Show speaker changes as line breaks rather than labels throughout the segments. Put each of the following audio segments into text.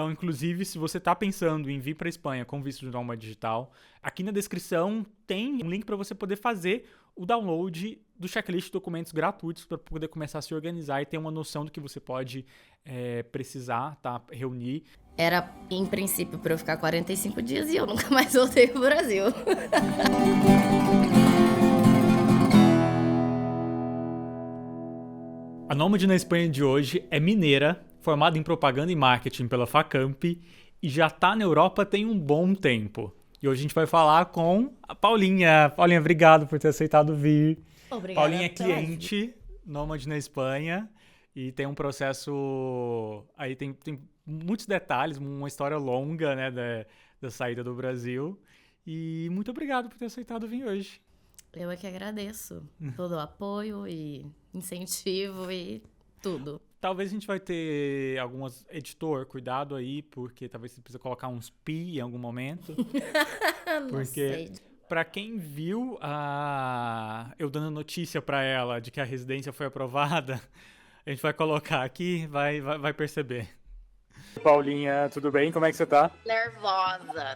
Então, inclusive, se você está pensando em vir para a Espanha com visto de nômade digital, aqui na descrição tem um link para você poder fazer o download do checklist de documentos gratuitos para poder começar a se organizar e ter uma noção do que você pode precisar, tá? Reunir.
Era, em princípio, para eu ficar 45 dias e eu nunca mais voltei pro Brasil.
A Nômade na Espanha de hoje é mineira, formada em propaganda e marketing pela Facamp e já está na Europa tem um bom tempo. E hoje a gente vai falar com a Paulinha. Paulinha, obrigado por ter aceitado vir.
Obrigada.
Paulinha é cliente, Nômade na Espanha, e tem um processo... Aí tem muitos detalhes, uma história longa, né, da saída do Brasil. E muito obrigado por ter aceitado vir hoje.
Eu é que agradeço todo o apoio e incentivo e tudo.
Talvez a gente vai ter algumas... Editor, cuidado aí, porque talvez você precise colocar uns pi em algum momento.
Não sei.
Pra quem viu eu dando notícia pra ela de que a residência foi aprovada, a gente vai colocar aqui, vai perceber. Paulinha, tudo bem? Como é que você tá?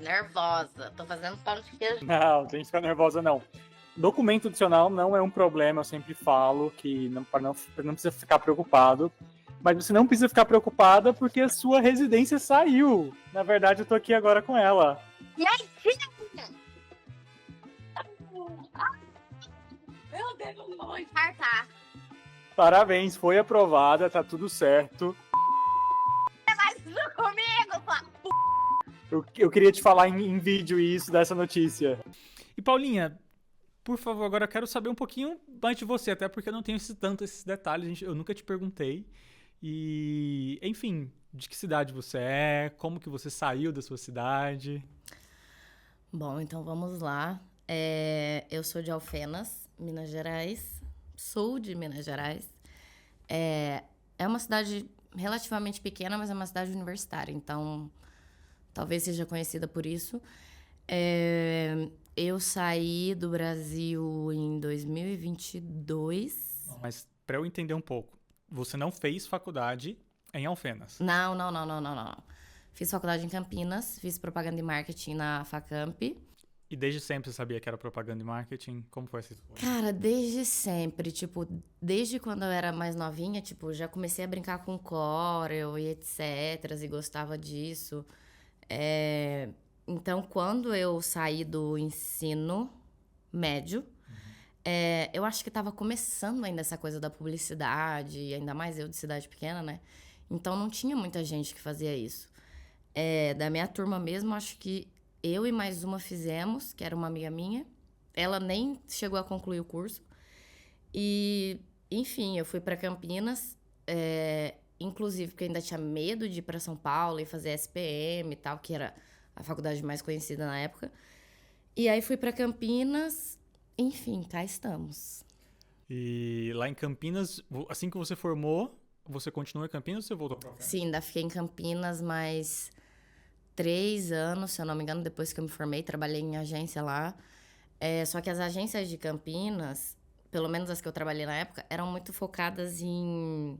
Nervosa. Tô fazendo pão de queijo.
Não tem que ficar nervosa não. Documento adicional não é um problema, eu sempre falo que não precisa ficar preocupado. Mas você não precisa ficar preocupada porque a sua residência saiu. Na verdade, eu tô aqui agora com ela.
E aí, filha? Meu Deus, eu vou infartar.
Parabéns, foi aprovada, tá tudo certo.
Mas comigo, pá.
Eu queria te falar em vídeo isso, dessa notícia. E Paulinha, por favor, agora eu quero saber um pouquinho mais de você, até porque eu não tenho esses detalhes, eu nunca te perguntei. E, enfim, de que cidade você é, como que você saiu da sua cidade?
Bom, então vamos lá. Eu sou de Alfenas, Minas Gerais. Sou de Minas Gerais. É uma cidade relativamente pequena, mas é uma cidade universitária. Então, talvez seja conhecida por isso. Eu saí do Brasil em 2022.
Mas para eu entender um pouco, você não fez faculdade em Alfenas?
Não. Fiz faculdade em Campinas, fiz propaganda e marketing na Facamp.
E desde sempre você sabia que era propaganda e marketing? Como foi essa escolha?
Cara, desde sempre, tipo, desde quando eu era mais novinha, tipo, já comecei a brincar com Corel e etc, e gostava disso. Então, quando eu saí do ensino médio, eu acho que tava começando ainda essa coisa da publicidade, ainda mais eu de cidade pequena, né? Então, não tinha muita gente que fazia isso. Da minha turma mesmo, acho que eu e mais uma fizemos, que era uma amiga minha. Ela nem chegou a concluir o curso. E, enfim, eu fui para Campinas, inclusive porque eu ainda tinha medo de ir para São Paulo e fazer SPM e tal, que era a faculdade mais conhecida na época. E aí fui para Campinas, enfim, cá estamos.
E lá em Campinas, assim que você formou, você continuou em Campinas ou você voltou para cá?
Sim, ainda fiquei em Campinas mais 3 anos, se eu não me engano, depois que eu me formei, trabalhei em agência lá. Só que as agências de Campinas, pelo menos as que eu trabalhei na época, eram muito focadas em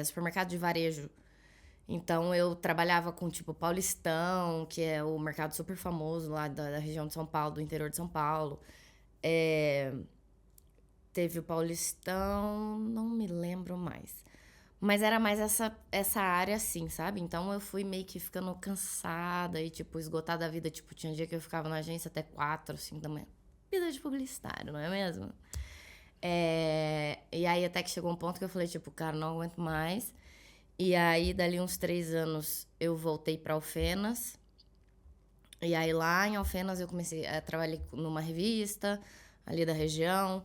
supermercado de varejo. Então, eu trabalhava com, tipo, Paulistão, que é o mercado super famoso lá da região de São Paulo, do interior de São Paulo. Teve o Paulistão, não me lembro mais. Mas era mais essa área, assim, sabe? Então, eu fui meio que ficando cansada e, tipo, esgotada da vida. Tipo, tinha um dia que eu ficava na agência até 4, 5 da manhã. Vida de publicitário, não é mesmo? E aí, até que chegou um ponto que eu falei, tipo, cara, não aguento mais. E aí, dali uns 3 anos, eu voltei para Alfenas. E aí, lá em Alfenas, eu comecei a trabalhar numa revista ali da região.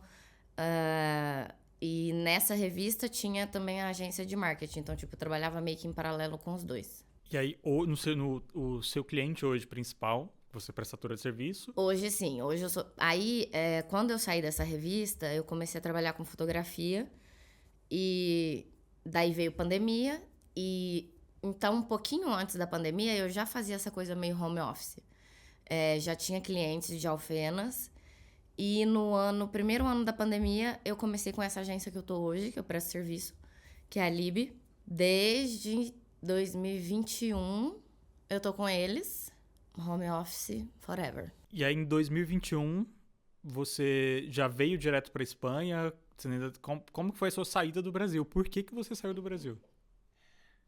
E nessa revista tinha também a agência de marketing. Então, tipo, eu trabalhava meio que em paralelo com os dois.
E aí, o seu cliente hoje principal, você é prestadora de serviço?
Hoje, sim. Hoje eu sou... Aí, quando eu saí dessa revista, eu comecei a trabalhar com fotografia. E daí veio pandemia. E então, um pouquinho antes da pandemia, eu já fazia essa coisa meio home office. Já tinha clientes de Alfenas. E no primeiro ano da pandemia, eu comecei com essa agência que eu tô hoje, que eu presto serviço, que é a Lib, desde 2021, eu tô com eles. Home office forever.
E aí, em 2021, você já veio direto pra Espanha? Como que foi a sua saída do Brasil? Por que você saiu do Brasil?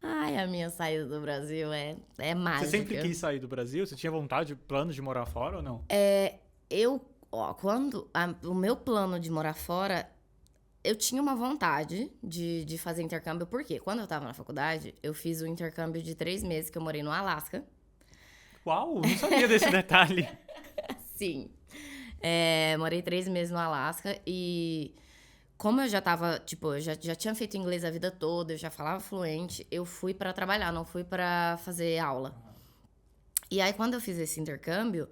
Ai, a minha saída do Brasil é mágica.
Você sempre quis sair do Brasil? Você tinha vontade, planos de morar fora ou não?
O meu plano de morar fora, eu tinha uma vontade de fazer intercâmbio. Por quê? Quando eu tava na faculdade, eu fiz um intercâmbio de 3 meses que eu morei no Alasca.
Uau, não sabia desse detalhe.
Sim. Morei 3 meses no Alasca e como eu já tava, tipo, eu já tinha feito inglês a vida toda, eu já falava fluente, eu fui pra trabalhar, não fui pra fazer aula. E aí, quando eu fiz esse intercâmbio,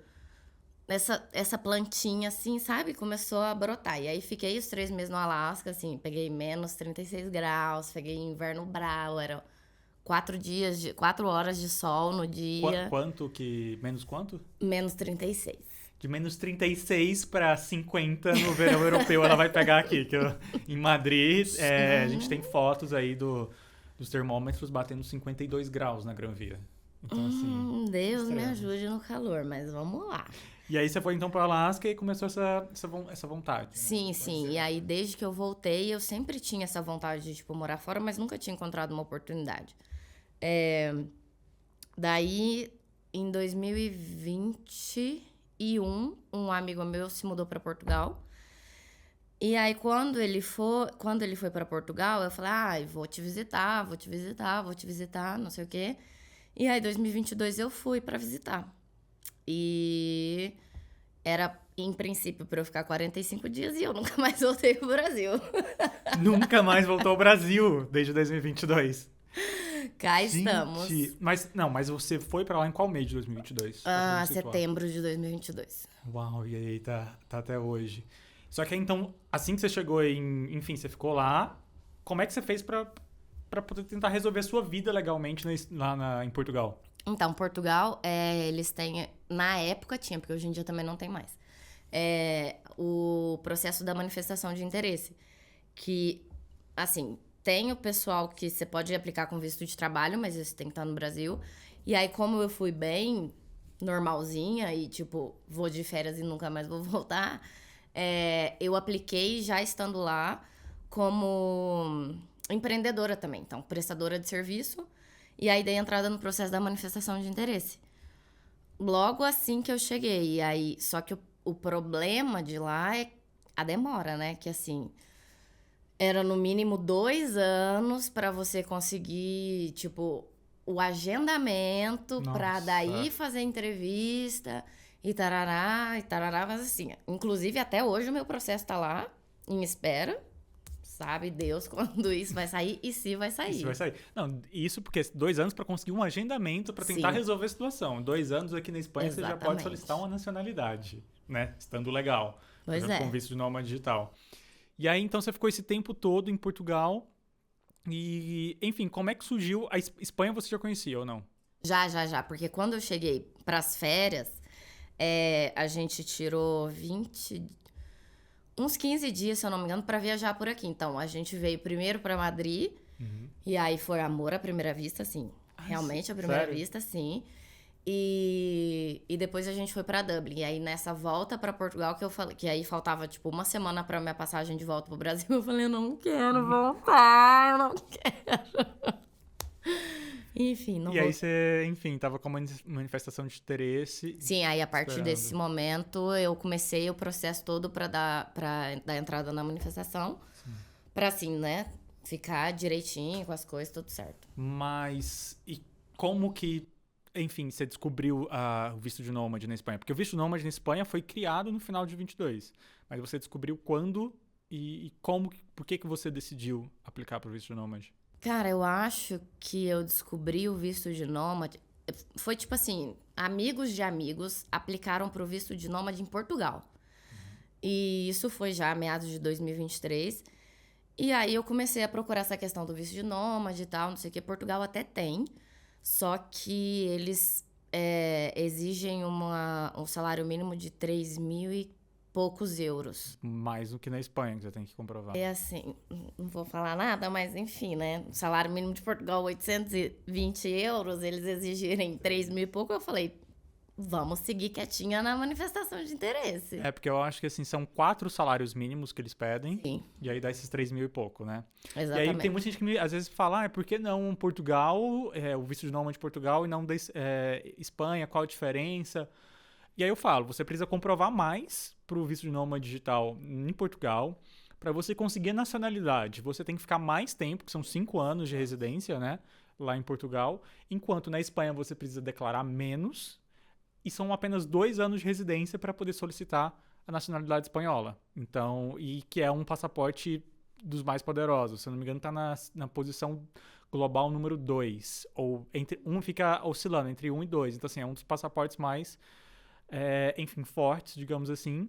essa plantinha, assim, sabe, começou a brotar. E aí, fiquei os 3 meses no Alasca, assim, peguei menos 36 graus, peguei inverno bravo, era 4 horas de sol no dia.
Menos quanto?
Menos 36.
De menos 36 para 50 no verão europeu, ela vai pegar aqui. Em Madrid, a gente tem fotos aí dos termômetros batendo 52 graus na Gran Via. Então, assim...
Deus me ajude no calor, mas vamos lá.
E aí você foi então para Alasca e começou essa vontade.
Sim, né? Sim. E aí, desde que eu voltei, eu sempre tinha essa vontade de, tipo, morar fora, mas nunca tinha encontrado uma oportunidade. Daí, em 2021, um amigo meu se mudou para Portugal. E aí, quando ele foi para Portugal, eu falei, vou te visitar, não sei o quê. E aí, em 2022, eu fui para visitar. E era, em princípio, para eu ficar 45 dias e eu nunca mais voltei pro Brasil.
Nunca mais voltou ao Brasil desde 2022.
Cá estamos.
Mas você foi pra lá em qual mês de 2022?
Setembro de 2022.
Uau, e aí tá até hoje. Só que então, assim que você chegou enfim, você ficou lá, como é que você fez pra poder tentar resolver a sua vida legalmente lá em Portugal?
Então, Portugal, eles têm... Na época tinha, porque hoje em dia também não tem mais. O processo da manifestação de interesse. Que, assim... Tem o pessoal que você pode aplicar com visto de trabalho, mas você tem que estar no Brasil. E aí, como eu fui bem normalzinha e, tipo, vou de férias e nunca mais vou voltar, eu apliquei já estando lá como empreendedora também. Então, prestadora de serviço. E aí, dei entrada no processo da manifestação de interesse. Logo assim que eu cheguei. E aí, só que o problema de lá é a demora, né? Que, assim... Era no mínimo 2 anos para você conseguir, tipo, o agendamento para daí fazer entrevista e tarará, mas assim, inclusive até hoje o meu processo tá lá, em espera, sabe Deus quando isso vai sair e se vai sair.
Isso vai sair. Não, isso porque 2 anos para conseguir um agendamento para tentar resolver a situação. 2 anos aqui na Espanha Exatamente. Você já pode solicitar uma nacionalidade, né? Estando legal.
Pois
com visto de nômade digital. E aí, então, você ficou esse tempo todo em Portugal. E, enfim, como é que surgiu? A Espanha você já conhecia ou não?
Já. Porque quando eu cheguei pras férias, a gente tirou uns 15 dias, se eu não me engano, pra viajar por aqui. Então, a gente veio primeiro pra Madrid. E aí foi amor à primeira vista, sim. Realmente, à primeira vista, sim. E depois a gente foi pra Dublin. E aí, nessa volta pra Portugal, que eu falei... Que aí faltava, tipo, uma semana pra minha passagem de volta pro Brasil. Eu falei, eu não quero voltar, eu não quero. Enfim, não vou...
E aí você, enfim, tava com uma manifestação de interesse.
Sim, aí a partir desse momento, eu comecei o processo todo pra dar entrada na manifestação. Sim. Pra, assim, né, ficar direitinho com as coisas, tudo certo.
Mas, e como que... Enfim, você descobriu o visto de nômade na Espanha? Porque o visto de nômade na Espanha foi criado no final de 22. Mas você descobriu quando e como, por que você decidiu aplicar para o visto de nômade?
Cara, eu acho que eu descobri o visto de nômade... Foi tipo assim, amigos de amigos aplicaram para o visto de nômade em Portugal. E isso foi já meados de 2023. E aí eu comecei a procurar essa questão do visto de nômade e tal, não sei o que. Portugal até tem... Só que eles exigem um salário mínimo de 3.000 poucos euros.
Mais do que na Espanha, que você tem que comprovar.
É assim, não vou falar nada, mas enfim, né? O salário mínimo de Portugal, 820 euros, eles exigirem 3 mil e pouco, eu falei, vamos seguir quietinha na manifestação de interesse.
É, porque eu acho que, assim, são 4 salários mínimos que eles pedem.
Sim.
E aí dá esses 3 mil e pouco, né?
Exatamente.
E aí tem muita gente que às vezes fala, por que não Portugal, o visto de nômade de Portugal e não da Espanha, qual a diferença? E aí eu falo, você precisa comprovar mais pro visto de nômade digital em Portugal. Para você conseguir a nacionalidade, você tem que ficar mais tempo, que são 5 anos de residência, né? Lá em Portugal. Enquanto na Espanha você precisa declarar menos. E são apenas 2 anos de residência para poder solicitar a nacionalidade espanhola. Então, e que é um passaporte dos mais poderosos. Se eu não me engano, está na posição global número 2. Ou fica oscilando entre 1 e 2. Então, assim, é um dos passaportes mais, fortes, digamos assim.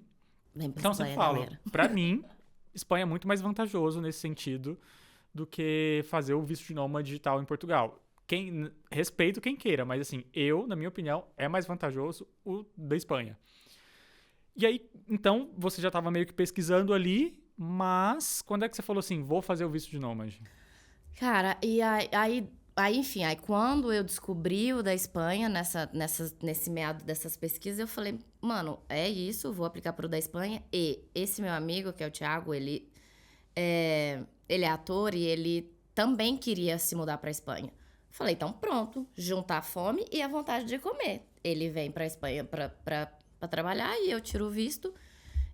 Então, você fala, para mim, Espanha é muito mais vantajoso nesse sentido do que fazer o visto de nômade digital em Portugal. Respeito quem queira, mas assim, na minha opinião, é mais vantajoso o da Espanha. E aí, então, você já estava meio que pesquisando ali, mas quando é que você falou assim, vou fazer o visto de nômade?
Cara, e aí quando eu descobri o da Espanha, nesse meado dessas pesquisas, eu falei, mano, é isso, vou aplicar pro da Espanha. E esse meu amigo, que é o Thiago, ele é ator e ele também queria se mudar pra Espanha. Falei, então pronto, juntar a fome e a vontade de comer. Ele vem pra Espanha pra trabalhar e eu tiro o visto.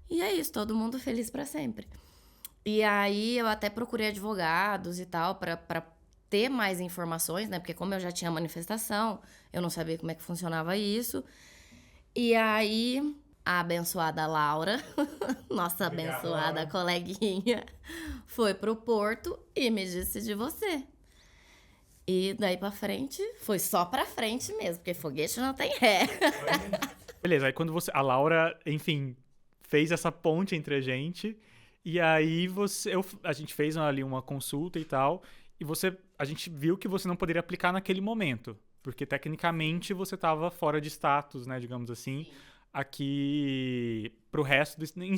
E é isso, todo mundo feliz pra sempre. E aí eu até procurei advogados e tal pra ter mais informações, né? Porque como eu já tinha manifestação, eu não sabia como é que funcionava isso. E aí a abençoada Laura, nossa abençoada coleguinha, foi pro Porto e me disse de você. E daí pra frente, foi só pra frente mesmo, porque foguete não tem ré.
Beleza, aí quando a Laura, enfim, fez essa ponte entre a gente, e aí a gente fez ali uma consulta e tal, e a gente viu que você não poderia aplicar naquele momento, porque tecnicamente você estava fora de status, né, digamos assim, sim, aqui pro resto em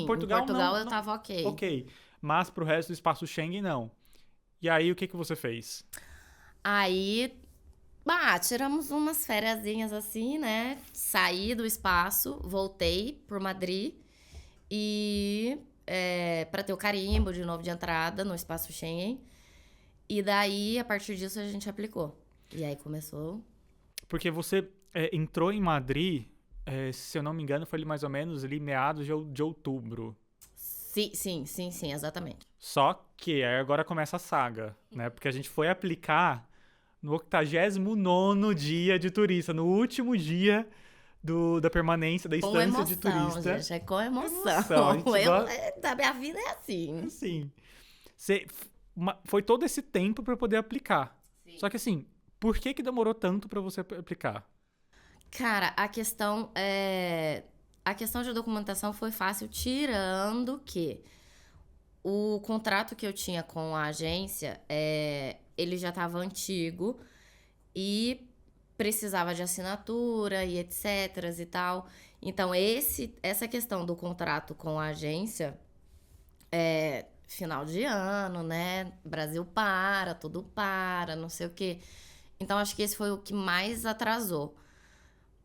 Portugal,
em Portugal eu tava ok.
Ok, mas pro resto do espaço Schengen não. E aí o que você fez?
Aí, tiramos umas fériasinhas assim, né? Saí do espaço, voltei por Madrid e pra ter o carimbo de novo de entrada no espaço Schengen. E daí, a partir disso, a gente aplicou. E aí começou...
Porque você entrou em Madrid, se eu não me engano, foi ali mais ou menos ali meados de outubro.
Sim, exatamente.
Só que aí agora começa a saga, né? Porque a gente foi aplicar no 89º dia de turista, no último dia da permanência, da instância de turista.
Gente, com emoção. Da minha vida é assim.
Sim. Foi todo esse tempo para poder aplicar. Sim. Só que assim, por que demorou tanto para você aplicar?
Cara, a questão de documentação foi fácil, tirando que o contrato que eu tinha com a agência, ele já estava antigo e precisava de assinatura e etc e tal. Então, essa questão do contrato com a agência, final de ano, né? Brasil tudo para, não sei o quê. Então, acho que esse foi o que mais atrasou.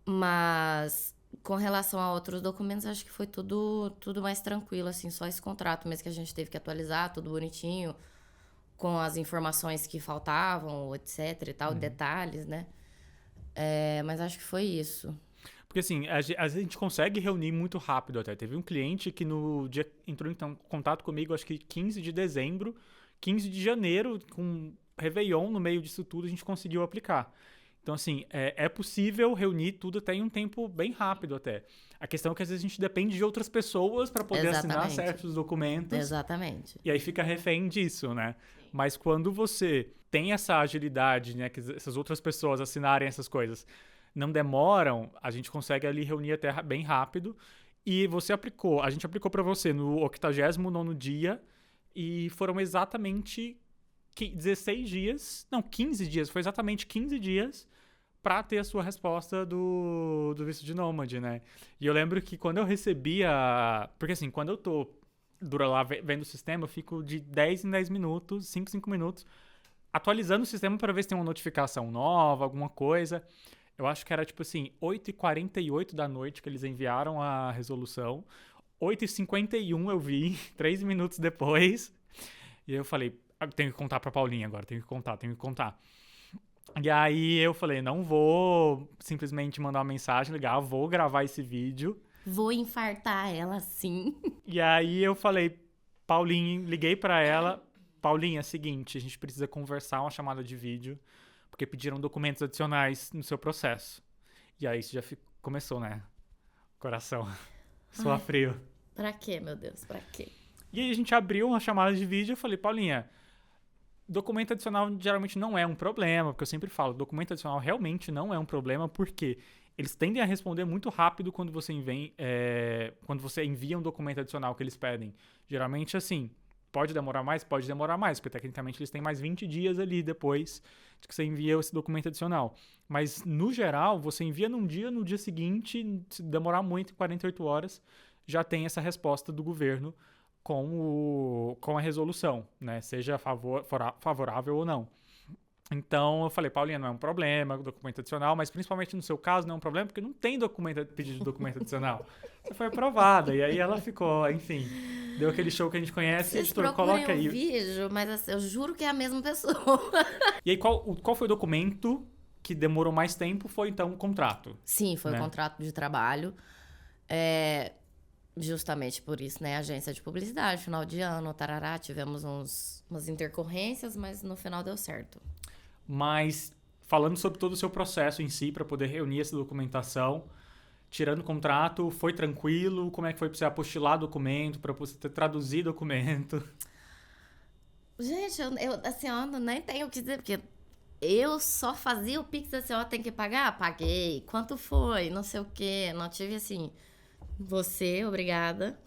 Mas, com relação a outros documentos, acho que foi tudo mais tranquilo, assim. Só esse contrato mesmo que a gente teve que atualizar, tudo bonitinho, com as informações que faltavam, etc e tal, detalhes, né? Mas acho que foi isso.
Porque, assim, a gente consegue reunir muito rápido até. Teve um cliente que no dia entrou em contato comigo, acho que 15 de dezembro, 15 de janeiro, com Réveillon no meio disso tudo, a gente conseguiu aplicar. Então, assim, é possível reunir tudo até em um tempo bem rápido até. A questão é que às vezes a gente depende de outras pessoas para poder assinar certos documentos.
Exatamente.
E aí fica refém disso, né? Mas quando você tem essa agilidade, né, que essas outras pessoas assinarem essas coisas não demoram, a gente consegue ali reunir até bem rápido. E a gente aplicou para você no 89º dia e foram exatamente 16 dias, não, 15 dias, foi exatamente 15 dias pra ter a sua resposta do visto de nômade, né? E eu lembro que quando eu recebia... Porque assim, quando eu tô lá vendo o sistema, eu fico de 10 em 10 minutos, 5 minutos, atualizando o sistema pra ver se tem uma notificação nova, alguma coisa. Eu acho que era tipo assim, 8h48 da noite que eles enviaram a resolução. 8h51 eu vi, 3 minutos depois. E eu falei, tenho que contar pra Paulinha agora, tenho que contar. E aí eu falei, não vou simplesmente mandar uma mensagem, ligar, vou gravar esse vídeo.
Vou infartar ela, sim.
E aí eu falei, Paulinha, liguei pra ela, Paulinha, é o seguinte, a gente precisa conversar, uma chamada de vídeo, porque pediram documentos adicionais no seu processo. E aí isso já começou, né? Coração, suar frio.
Pra quê, meu Deus, pra quê?
E aí a gente abriu uma chamada de vídeo e eu falei, Paulinha, documento adicional geralmente não é um problema, porque eu sempre falo, documento adicional realmente não é um problema, porque eles tendem a responder muito rápido quando você envia um documento adicional que eles pedem. Geralmente, assim, pode demorar mais, porque tecnicamente eles têm mais 20 dias ali depois de que você envia esse documento adicional. Mas, no geral, você envia no dia seguinte, se demorar muito, 48 horas, já tem essa resposta do governo com a resolução, né? Seja favorável ou não. Então, eu falei, Paulinha, não é um problema, documento adicional, mas principalmente no seu caso não é um problema, porque não tem pedido de documento adicional. Você foi aprovada, e aí ela ficou, enfim, deu aquele show que a gente conhece, e a editora coloca aí.
Eu vejo, mas assim, eu juro que é a mesma pessoa.
E aí, qual foi o documento que demorou mais tempo? Foi, então, o contrato.
Sim, foi o contrato de trabalho. Justamente por isso, né? Agência de publicidade, final de ano, tarará, tivemos umas intercorrências, mas no final deu certo.
Mas, falando sobre todo o seu processo em si, para poder reunir essa documentação, tirando o contrato, foi tranquilo? Como é que foi para você apostilar documento, para você traduzir documento?
Gente, eu assim, eu nem tenho o que dizer, porque eu só fazia o Pix assim, ó, tem que pagar? Paguei. Quanto foi? Não sei o quê. Não tive assim... Você, obrigada.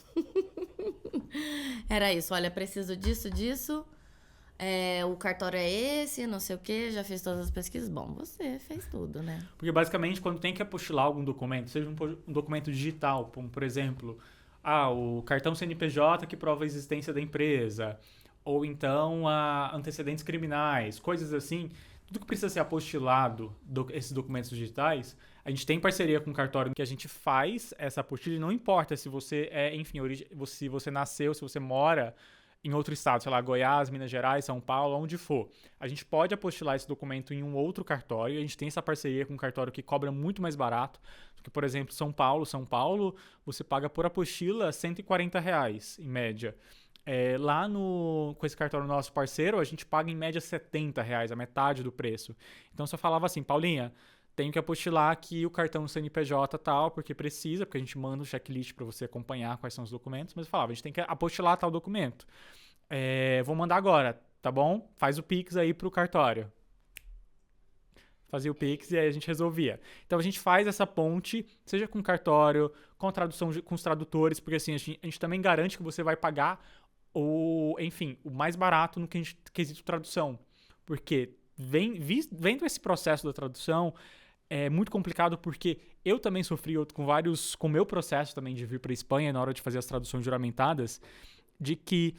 Era isso, olha, preciso disso. O cartório é esse, não sei o quê, já fiz todas as pesquisas. Bom, você fez tudo, né?
Porque basicamente quando tem que apostilar algum documento, seja um documento digital, como por exemplo, o cartão CNPJ que prova a existência da empresa, ou então antecedentes criminais, coisas assim, tudo que precisa ser apostilado, esses documentos digitais, a gente tem parceria com o cartório que a gente faz essa apostilha, e não importa se você se você nasceu, se você mora em outro estado, sei lá, Goiás, Minas Gerais, São Paulo, onde for. A gente pode apostilar esse documento em um outro cartório, a gente tem essa parceria com um cartório que cobra muito mais barato do que, por exemplo, São Paulo, você paga por apostila R$140, em média. Lá com esse cartório nosso parceiro, a gente paga em média R$70, a metade do preço. Então, você falava assim, Paulinha, tenho que apostilar aqui o cartão CNPJ tal, porque a gente manda um checklist para você acompanhar quais são os documentos, mas eu falava, a gente tem que apostilar tal documento. Vou mandar agora, tá bom? Faz o Pix aí pro cartório. Fazia o Pix e aí a gente resolvia. Então, a gente faz essa ponte, seja com o cartório, com a tradução, com os tradutores, porque assim, a gente também garante que você vai pagar o mais barato no quesito tradução. Porque vendo esse processo da tradução, é muito complicado porque eu também sofri com o meu processo também de vir para a Espanha na hora de fazer as traduções juramentadas, de que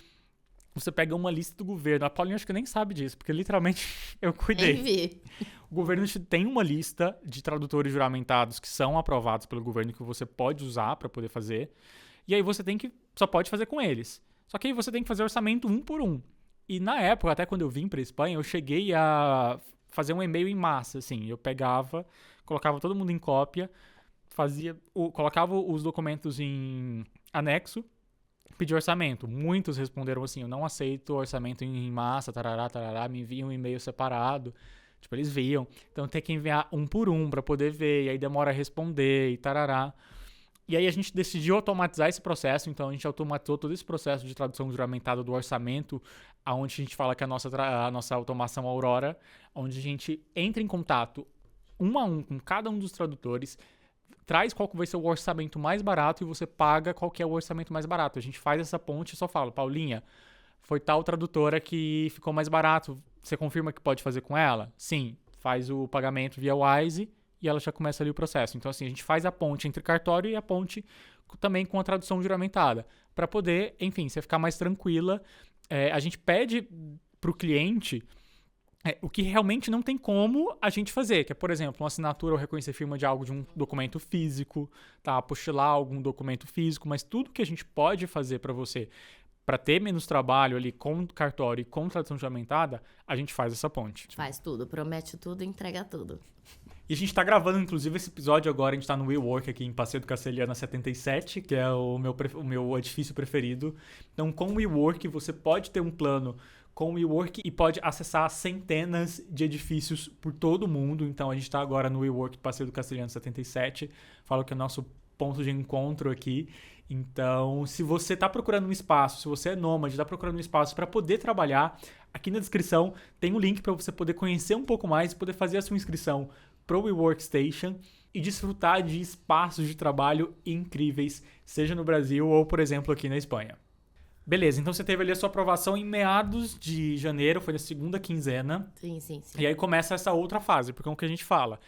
você pega uma lista do governo. A Paulinha acho que nem sabe disso, porque literalmente eu cuidei.
Nem vi.
O governo tem uma lista de tradutores juramentados que são aprovados pelo governo que você pode usar para poder fazer. E aí você só pode fazer com eles. Só que aí você tem que fazer orçamento um por um. E na época, até quando eu vim para a Espanha, eu cheguei a fazer um e-mail em massa, assim. Eu colocava todo mundo em cópia, colocava os documentos em anexo, pedia orçamento. Muitos responderam assim, eu não aceito orçamento em massa, tarará, me enviam um e-mail separado. Tipo, eles viam. Então tem que enviar um por um para poder ver, e aí demora a responder, e tarará. E aí a gente decidiu automatizar esse processo, então a gente automatizou todo esse processo de tradução juramentada do orçamento, onde a gente fala que a nossa automação Aurora, onde a gente entra em contato um a um com cada um dos tradutores, traz qual que vai ser o orçamento mais barato e você paga qual que é o orçamento mais barato. A gente faz essa ponte e só fala, Paulinha, foi tal tradutora que ficou mais barato, você confirma que pode fazer com ela? Sim. faz o pagamento via Wise e ela já começa ali o processo. Então, assim, a gente faz a ponte entre cartório e a ponte também com a tradução juramentada, para poder, enfim, você ficar mais tranquila. A gente pede para o cliente o que realmente não tem como a gente fazer, que é, por exemplo, uma assinatura ou reconhecer firma de algo de um documento físico, tá? Apostilar algum documento físico, mas tudo que a gente pode fazer para você, para ter menos trabalho ali com cartório e com tradução juramentada, a gente faz essa ponte.
Faz tudo, promete tudo, entrega tudo.
E a gente tá gravando, inclusive, esse episódio agora, a gente tá no WeWork aqui em Passeio do Castelhana 77, que é o meu edifício preferido. Então, com o WeWork, você pode ter um plano com o WeWork e pode acessar centenas de edifícios por todo o mundo. Então, a gente tá agora no WeWork Passeio do Castelhana 77, falo que é o nosso ponto de encontro aqui. Então, se você tá procurando um espaço, se você é nômade, tá procurando um espaço para poder trabalhar, aqui na descrição tem um link para você poder conhecer um pouco mais e poder fazer a sua inscrição pro WeWorkstation e desfrutar de espaços de trabalho incríveis, seja no Brasil ou, por exemplo, aqui na Espanha. Beleza, então você teve ali a sua aprovação em meados de janeiro, foi na segunda quinzena.
Sim.
E aí começa essa outra fase, porque é o que a gente fala.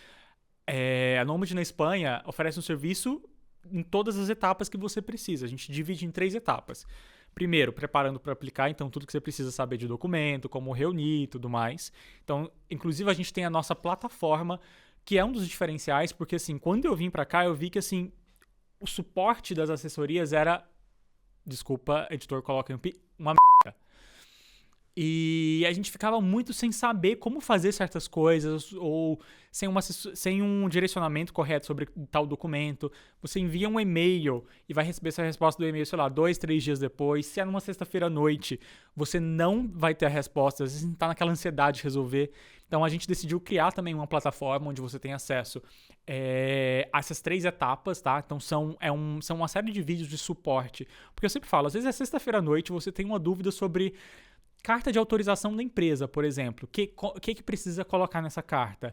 A Nomad na Espanha oferece um serviço em todas as etapas que você precisa. A gente divide em 3 etapas. Primeiro, preparando para aplicar, então tudo que você precisa saber de documento, como reunir e tudo mais. Então, inclusive a gente tem a nossa plataforma, que é um dos diferenciais, porque assim, quando eu vim para cá, eu vi que assim, o suporte das assessorias era, desculpa, editor, coloca em uma merda. E a gente ficava muito sem saber como fazer certas coisas ou sem um direcionamento correto sobre tal documento. Você envia um e-mail e vai receber essa resposta do e-mail, sei lá, 2, 3 dias depois. Se é numa sexta-feira à noite, você não vai ter a resposta. Às vezes está naquela ansiedade de resolver. Então a gente decidiu criar também uma plataforma onde você tem acesso a essas 3 etapas, tá? Então são uma série de vídeos de suporte. Porque eu sempre falo, às vezes é sexta-feira à noite, você tem uma dúvida sobre carta de autorização da empresa, por exemplo. O que precisa colocar nessa carta?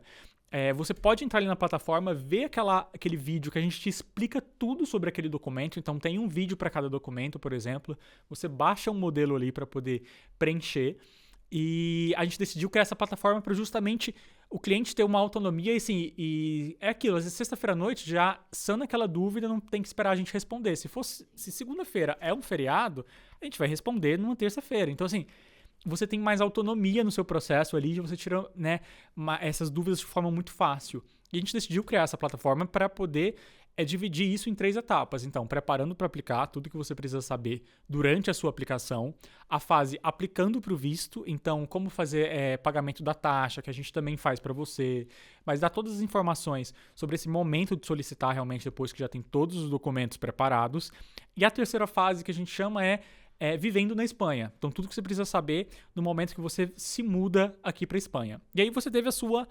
Você pode entrar ali na plataforma, ver aquele vídeo que a gente te explica tudo sobre aquele documento. Então, tem um vídeo para cada documento, por exemplo. Você baixa um modelo ali para poder preencher. E a gente decidiu criar essa plataforma para justamente o cliente ter uma autonomia. E é aquilo, às vezes sexta-feira à noite, já sana aquela dúvida, não tem que esperar a gente responder. Se segunda-feira é um feriado, a gente vai responder numa terça-feira. Então, assim, você tem mais autonomia no seu processo ali, você tira, né, essas dúvidas de forma muito fácil. E a gente decidiu criar essa plataforma para poder dividir isso em 3 etapas. Então, preparando para aplicar, tudo que você precisa saber durante a sua aplicação. A fase aplicando para o visto, então, como fazer pagamento da taxa, que a gente também faz para você. Mas dá todas as informações sobre esse momento de solicitar realmente depois que já tem todos os documentos preparados. E a terceira fase que a gente chama vivendo na Espanha. Então, tudo que você precisa saber no momento que você se muda aqui para a Espanha. E aí você teve a sua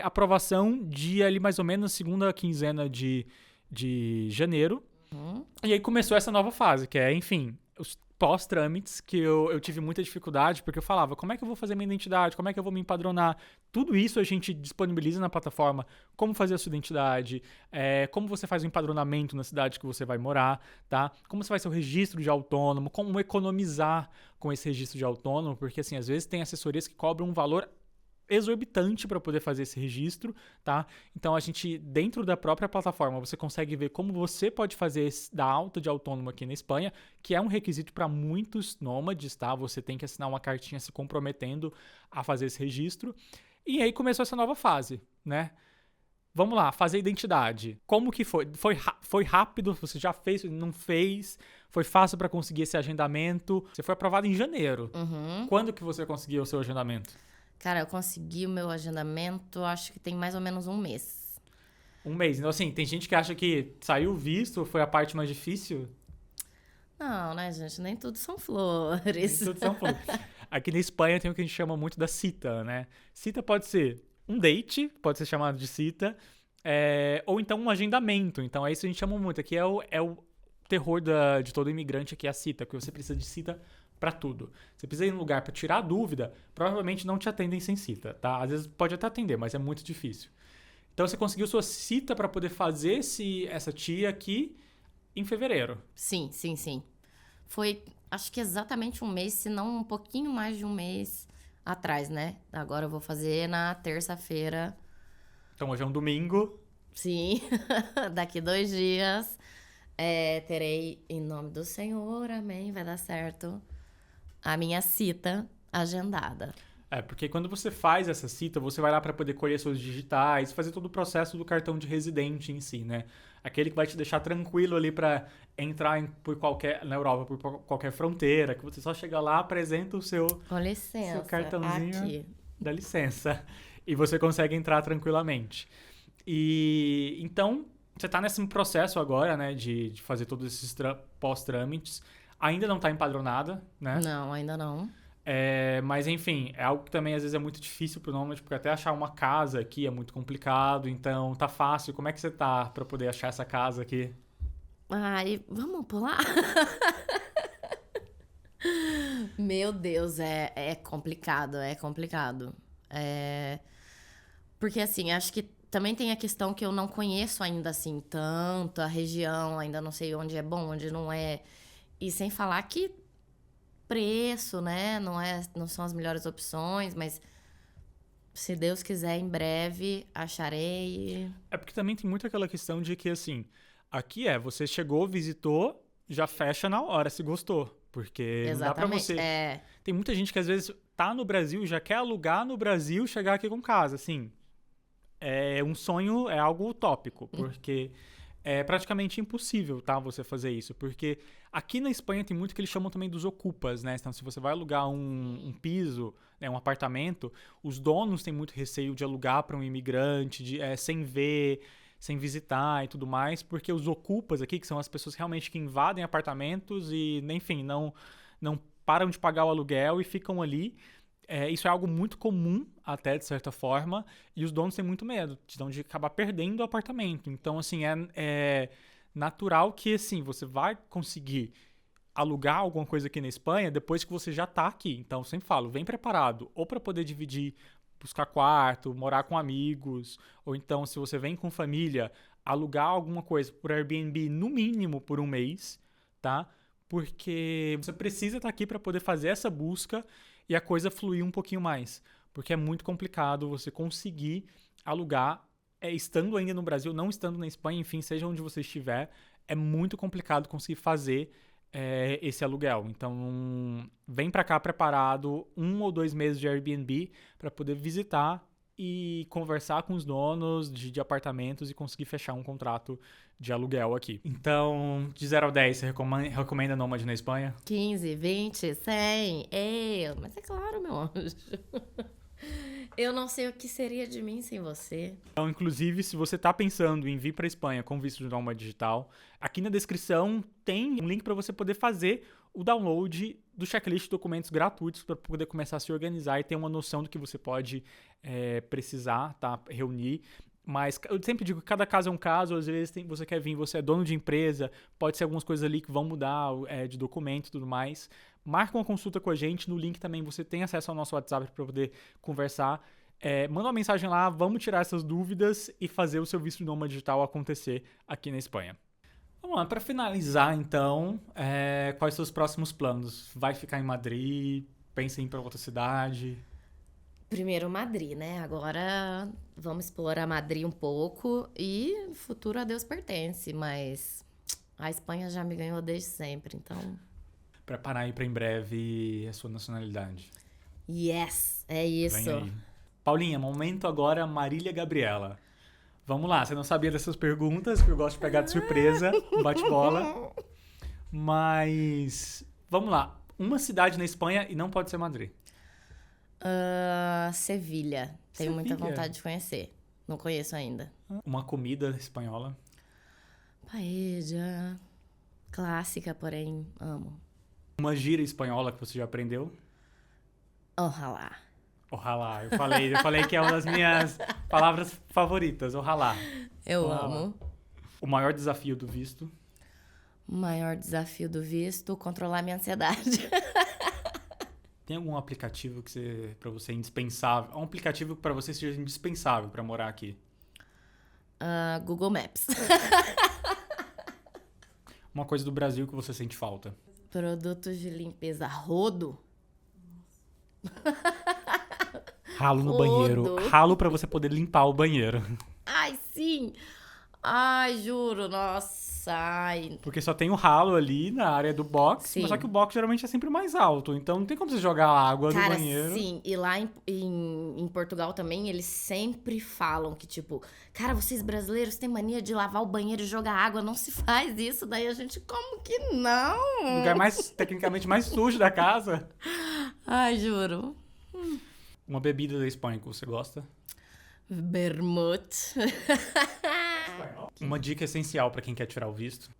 aprovação de ali mais ou menos segunda quinzena de janeiro. E aí começou essa nova fase, que é, enfim, os pós-trâmites, que eu tive muita dificuldade, porque eu falava, como é que eu vou fazer minha identidade? Como é que eu vou me empadronar? Tudo isso a gente disponibiliza na plataforma, como fazer a sua identidade, como você faz o empadronamento na cidade que você vai morar, tá? Como você faz seu registro de autônomo, como economizar com esse registro de autônomo, porque assim, às vezes tem assessorias que cobram um valor exorbitante para poder fazer esse registro, tá? Então a gente, dentro da própria plataforma, você consegue ver como você pode fazer da alta de autônomo aqui na Espanha, que é um requisito para muitos nômades, tá? Você tem que assinar uma cartinha se comprometendo a fazer esse registro. E aí começou essa nova fase, né? Vamos lá, fazer identidade. Como que foi? Foi rápido? Você já fez? Não fez? Foi fácil para conseguir esse agendamento? Você foi aprovado em janeiro. Quando que você conseguiu o seu agendamento?
Cara, eu consegui o meu agendamento, acho que tem mais ou menos um mês.
Um mês. Então, assim, tem gente que acha que saiu o visto, foi a parte mais difícil.
Não, né, gente? Nem tudo são flores.
Nem tudo são flores. Aqui na Espanha tem o que a gente chama muito da cita, né? Cita pode ser um date, pode ser chamado de cita, ou então um agendamento. Então, é isso que a gente chama muito. Aqui é o terror de todo imigrante, aqui é a cita, porque você precisa de cita para tudo. Você precisa ir num lugar para tirar a dúvida, provavelmente não te atendem sem cita, tá? Às vezes pode até atender, mas é muito difícil. Então você conseguiu sua cita para poder fazer essa tia aqui em fevereiro.
Sim. Foi, acho que exatamente um mês, se não um pouquinho mais de um mês atrás, né? Agora eu vou fazer na terça-feira.
Então hoje é um domingo.
Sim, daqui 2 dias terei, em nome do Senhor, amém, vai dar certo, a minha cita agendada.
Porque quando você faz essa cita, você vai lá para poder colher seus digitais, fazer todo o processo do cartão de residente em si, né? Aquele que vai te deixar tranquilo ali para entrar na Europa, por qualquer fronteira, que você só chega lá, apresenta o seu,
Com licença,
seu cartãozinho
aqui.
da licença e você consegue entrar tranquilamente. E então, você está nesse processo agora, né, de fazer todos esses pós-trâmites. Ainda não está empadronada, né?
Não, ainda não.
Mas, enfim, é algo que também às vezes é muito difícil pro nômade, porque até achar uma casa aqui é muito complicado, então tá fácil. Como é que você tá pra poder achar essa casa aqui?
Ai, vamos pular? Meu Deus, é complicado, é complicado. Porque, assim, acho que também tem a questão que eu não conheço ainda, assim, tanto a região, ainda não sei onde é bom, onde não é. E sem falar que preço, né? Não são as melhores opções, mas se Deus quiser, em breve acharei.
É porque também tem muito aquela questão de que, assim, aqui você chegou, visitou, já fecha na hora, se gostou. Porque
Exatamente,
não dá pra você... Tem muita gente que às vezes tá no Brasil, já quer alugar no Brasil, chegar aqui com casa, assim. É um sonho, é algo utópico, porque é praticamente impossível, tá, você fazer isso, porque aqui na Espanha tem muito que eles chamam também dos ocupas, né? Então, se você vai alugar um piso, né, um apartamento, os donos têm muito receio de alugar para um imigrante, sem ver, sem visitar e tudo mais, porque os ocupas aqui, que são as pessoas realmente que invadem apartamentos e, enfim, não param de pagar o aluguel e ficam ali. Isso é algo muito comum, até de certa forma, e os donos têm muito medo de acabar perdendo o apartamento. Então, assim, é natural que, assim, você vai conseguir alugar alguma coisa aqui na Espanha depois que você já está aqui. Então, eu sempre falo, vem preparado, ou para poder dividir, buscar quarto, morar com amigos, ou então, se você vem com família, alugar alguma coisa por Airbnb, no mínimo por um mês, tá? Porque você precisa estar aqui para poder fazer essa busca e a coisa fluir um pouquinho mais. Porque é muito complicado você conseguir alugar, estando ainda no Brasil, não estando na Espanha, enfim, seja onde você estiver, é muito complicado conseguir fazer esse aluguel. Então, vem para cá preparado 1 ou 2 meses de Airbnb para poder visitar e conversar com os donos de apartamentos e conseguir fechar um contrato de aluguel aqui. Então, de 0 a 10, você recomenda Nômade na Espanha?
15, 20, 100. Mas é claro, meu anjo. Eu não sei o que seria de mim sem você.
Então, inclusive, se você está pensando em vir para a Espanha com visto de nômade digital, aqui na descrição tem um link para você poder fazer o download do checklist de documentos gratuitos para poder começar a se organizar e ter uma noção do que você pode precisar, tá? Reunir. Mas eu sempre digo que cada caso é um caso, às vezes você quer vir, você é dono de empresa, pode ser algumas coisas ali que vão mudar de documento e tudo mais. Marca uma consulta com a gente, no link também você tem acesso ao nosso WhatsApp para poder conversar. Manda uma mensagem lá, vamos tirar essas dúvidas e fazer o seu visto de nômade digital acontecer aqui na Espanha. Vamos lá, para finalizar então, quais são os próximos planos? Vai ficar em Madrid? Pensa em ir para outra cidade?
Primeiro Madrid, né? Agora vamos explorar Madrid um pouco e o futuro a Deus pertence, mas a Espanha já me ganhou desde sempre, então...
Preparar aí para em breve a sua nacionalidade.
Yes, é isso.
Vem aí. Paulinha, momento agora Marília Gabriela. Vamos lá, você não sabia dessas perguntas, que eu gosto de pegar de surpresa, bate-bola. Mas, vamos lá. Uma cidade na Espanha e não pode ser Madrid.
Sevilha. Tenho muita vontade de conhecer. Não conheço ainda.
Uma comida espanhola.
Paella. Clássica, porém amo.
Uma gíria espanhola que você já aprendeu?
Ojalá.
Ojalá. Eu falei que é uma das minhas palavras favoritas. Ojalá.
Eu amo.
O maior desafio do visto?
O maior desafio do visto, controlar minha ansiedade.
Tem algum aplicativo que para você é indispensável? Um aplicativo que para você seja indispensável para morar aqui?
Google Maps.
Uma coisa do Brasil que você sente falta?
Produtos de limpeza rodo.
Ralo no
Rodo.
banheiro. Ralo pra você poder limpar o banheiro.
Ai, sim! Ai, juro, nossa, ai.
Porque só tem o ralo ali na área do box,
Sim.
mas só que o box geralmente é sempre mais alto, então não tem como você jogar água no banheiro.
Sim, e lá em Portugal também, eles sempre falam que, tipo, cara, vocês brasileiros têm mania de lavar o banheiro e jogar água, não se faz isso. Daí a gente, como que não?
O lugar mais, tecnicamente, mais sujo da casa.
Ai, juro.
Uma bebida da Espanha que você gosta?
Vermouth.
Uma dica essencial pra quem quer tirar o visto.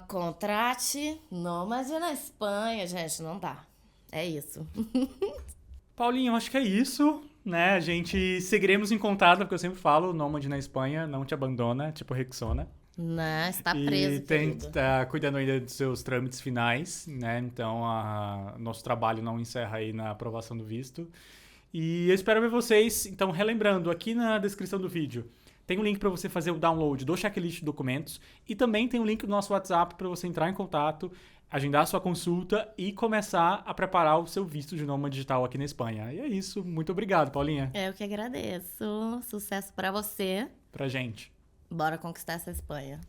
Contrate nômade na Espanha, gente, não dá. É isso.
Paulinho, eu acho que é isso, né? A gente seguiremos em contato, porque eu sempre falo, o nômade na Espanha não te abandona, tipo Rexona.
Não, está preso,
E
querido.
tá cuidando ainda dos seus trâmites finais, né? Então, nosso trabalho não encerra aí na aprovação do visto. E eu espero ver vocês. Então, relembrando, aqui na descrição do vídeo tem um link para você fazer o download do checklist de documentos e também tem um link do nosso WhatsApp para você entrar em contato, agendar a sua consulta e começar a preparar o seu visto de nômade digital aqui na Espanha. E é isso. Muito obrigado, Paulinha.
Eu que agradeço. Sucesso pra você.
Pra gente.
Bora conquistar essa Espanha.